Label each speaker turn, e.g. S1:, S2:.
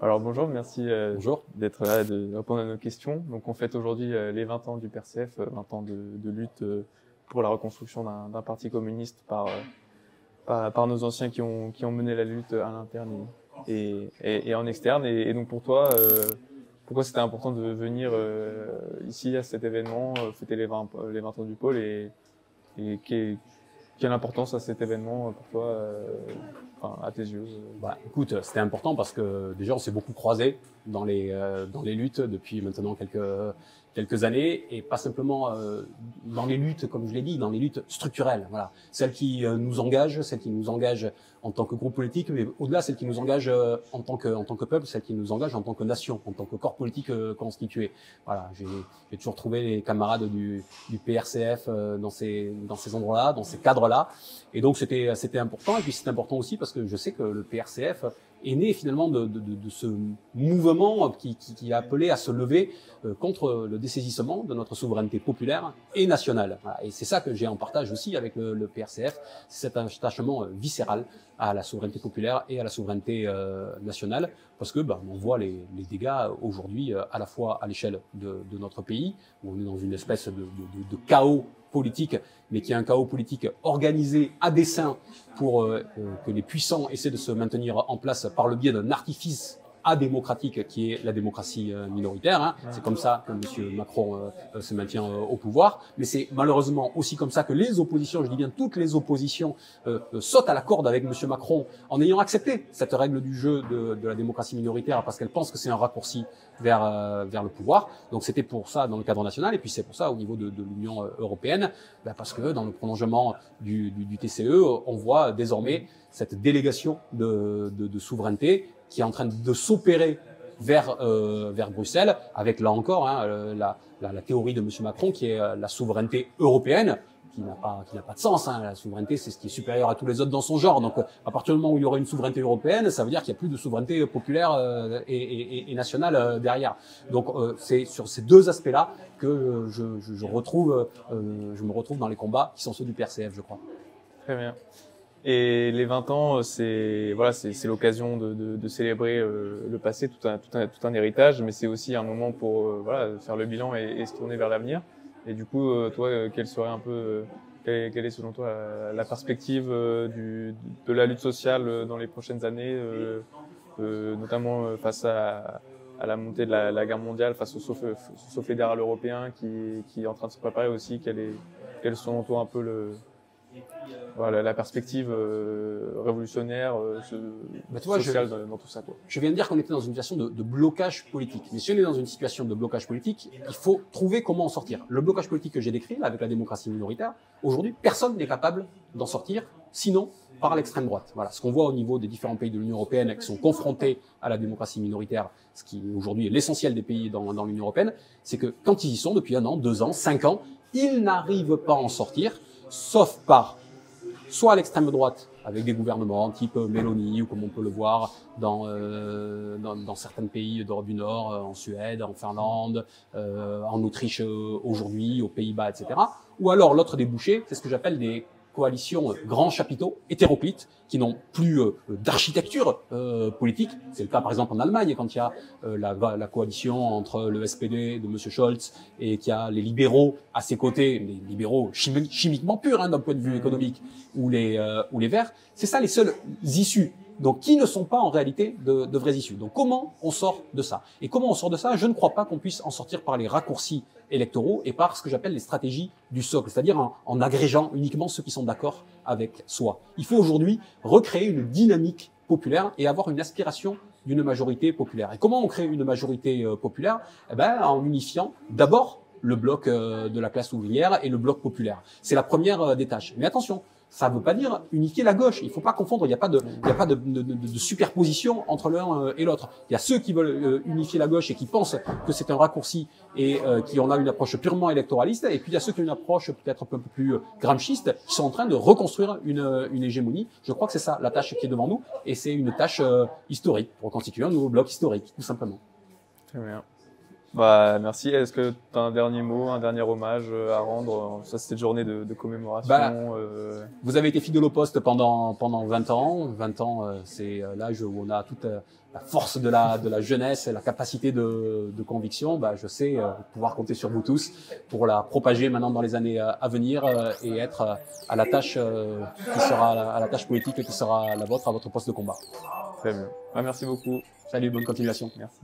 S1: Alors bonjour, merci
S2: Bonjour.
S1: d'être là, de répondre à nos questions. Donc on fête aujourd'hui les 20 ans du PRCF, 20 ans de lutte pour la reconstruction d'un parti communiste par nos anciens qui ont mené la lutte à l'interne et en externe. Et donc pour toi, pourquoi c'était important de venir ici à cet événement, fêter les 20 ans du pôle et quelle importance a cet événement pour toi, enfin, à tes yeux
S2: Bah, écoute, c'était important parce que déjà on s'est beaucoup croisés dans les luttes depuis maintenant quelques années, et pas simplement dans les luttes, comme je l'ai dit, dans les luttes structurelles. Voilà, celles qui nous engagent, en tant que groupe politique, mais au-delà, celles qui nous engagent en tant que peuple, celles qui nous engagent en tant que nation, en tant que corps politique constitué. Voilà, j'ai toujours trouvé les camarades du PRCF dans ces endroits-là, dans ces cadres-là, et donc c'était important. Et puis c'est important aussi parce que je sais que le PRCF est né finalement de ce mouvement qui a appelé à se lever contre le dessaisissement de notre souveraineté populaire et nationale. Voilà. Et c'est ça que j'ai en partage aussi avec le PRCF, c'est cet attachement viscéral à la souveraineté populaire et à la souveraineté nationale, parce que on voit les dégâts aujourd'hui à la fois à l'échelle de notre pays, où on est dans une espèce de chaos politique, mais qui est un chaos politique organisé à dessein pour que les puissants essaient de se maintenir en place par le biais d'un artifice adémocratique qui est la démocratie minoritaire. Hein. C'est comme ça que M. Macron se maintient au pouvoir. Mais c'est malheureusement aussi comme ça que les oppositions, je dis bien toutes les oppositions, sautent à la corde avec M. Macron en ayant accepté cette règle du jeu de la démocratie minoritaire, parce qu'elles pensent que c'est un raccourci vers le pouvoir. Donc c'était pour ça dans le cadre national, et puis c'est pour ça au niveau de l'Union européenne, parce que dans le prolongement du TCE, on voit désormais cette délégation de souveraineté qui est en train de s'opérer vers Bruxelles, avec là encore la théorie de M. Macron qui est la souveraineté européenne, qui n'a pas de sens. Hein. La souveraineté, c'est ce qui est supérieur à tous les autres dans son genre. Donc, à partir du moment où il y aurait une souveraineté européenne, ça veut dire qu'il n'y a plus de souveraineté populaire et nationale derrière. Donc, c'est sur ces deux aspects-là que je me retrouve dans les combats qui sont ceux du PRCF, je crois.
S1: Très bien. Et les 20 ans, c'est l'occasion de célébrer le passé, tout un héritage, mais c'est aussi un moment pour faire le bilan et se tourner vers l'avenir. Et du coup, toi, quelle serait un peu quelle est selon toi la perspective de la lutte sociale dans les prochaines années, notamment face à la montée de la guerre mondiale, face au saut fédéral européen qui est en train de se préparer aussi. Quelle est selon toi un peu la perspective révolutionnaire, sociale dans tout ça, quoi.
S2: Je viens de dire qu'on était dans une situation de blocage politique. Mais si on est dans une situation de blocage politique, il faut trouver comment en sortir. Le blocage politique que j'ai décrit, là, avec la démocratie minoritaire, aujourd'hui, personne n'est capable d'en sortir, sinon par l'extrême droite. Voilà. Ce qu'on voit au niveau des différents pays de l'Union européenne qui sont confrontés à la démocratie minoritaire, ce qui aujourd'hui est l'essentiel des pays dans l'Union européenne, c'est que quand ils y sont depuis 1 an, 2 ans, 5 ans, ils n'arrivent pas à en sortir, sauf par soit à l'extrême droite, avec des gouvernements type Meloni, ou comme on peut le voir dans certains pays d'Europe du Nord, en Suède, en Finlande, en Autriche aujourd'hui, aux Pays-Bas, etc. Ou alors l'autre débouché, c'est ce que j'appelle des coalitions grands chapiteaux, hétéroclites, qui n'ont plus d'architecture politique. C'est le cas par exemple en Allemagne, quand il y a la coalition entre le SPD de M. Scholz et qu'il y a les libéraux à ses côtés, les libéraux chimiquement purs d'un point de vue économique, ou les Verts. C'est ça les seules issues. Donc, qui ne sont pas en réalité de vraies issues. Donc, comment on sort de ça? Et comment on sort de ça? Je ne crois pas qu'on puisse en sortir par les raccourcis électoraux et par ce que j'appelle les stratégies du socle, c'est-à-dire en agrégeant uniquement ceux qui sont d'accord avec soi. Il faut aujourd'hui recréer une dynamique populaire et avoir une aspiration d'une majorité populaire. Et comment on crée une majorité populaire? En unifiant d'abord le bloc de la classe ouvrière et le bloc populaire. C'est la première des tâches. Mais attention, ça ne veut pas dire unifier la gauche. Il ne faut pas confondre. Il n'y a pas de superposition entre l'un et l'autre. Il y a ceux qui veulent unifier la gauche et qui pensent que c'est un raccourci et qui ont là une approche purement électoraliste. Et puis il y a ceux qui ont une approche peut-être un peu plus gramsciste, qui sont en train de reconstruire une hégémonie. Je crois que c'est ça la tâche qui est devant nous, et c'est une tâche historique pour constituer un nouveau bloc historique, tout simplement.
S1: Très bien. Bah, merci. Est-ce que tu as un dernier mot, un dernier hommage à rendre ça, cette journée de commémoration?
S2: Bah, vous avez été fidèle au poste pendant 20 ans. 20 ans, c'est l'âge où on a toute la force de la jeunesse et la capacité de conviction. Bah, je sais pouvoir compter sur vous tous pour la propager maintenant dans les années à venir et être à la tâche qui sera à la tâche politique qui sera la vôtre à votre poste de combat.
S1: Très bien. Ah, merci beaucoup.
S2: Salut, bonne continuation.
S1: Merci.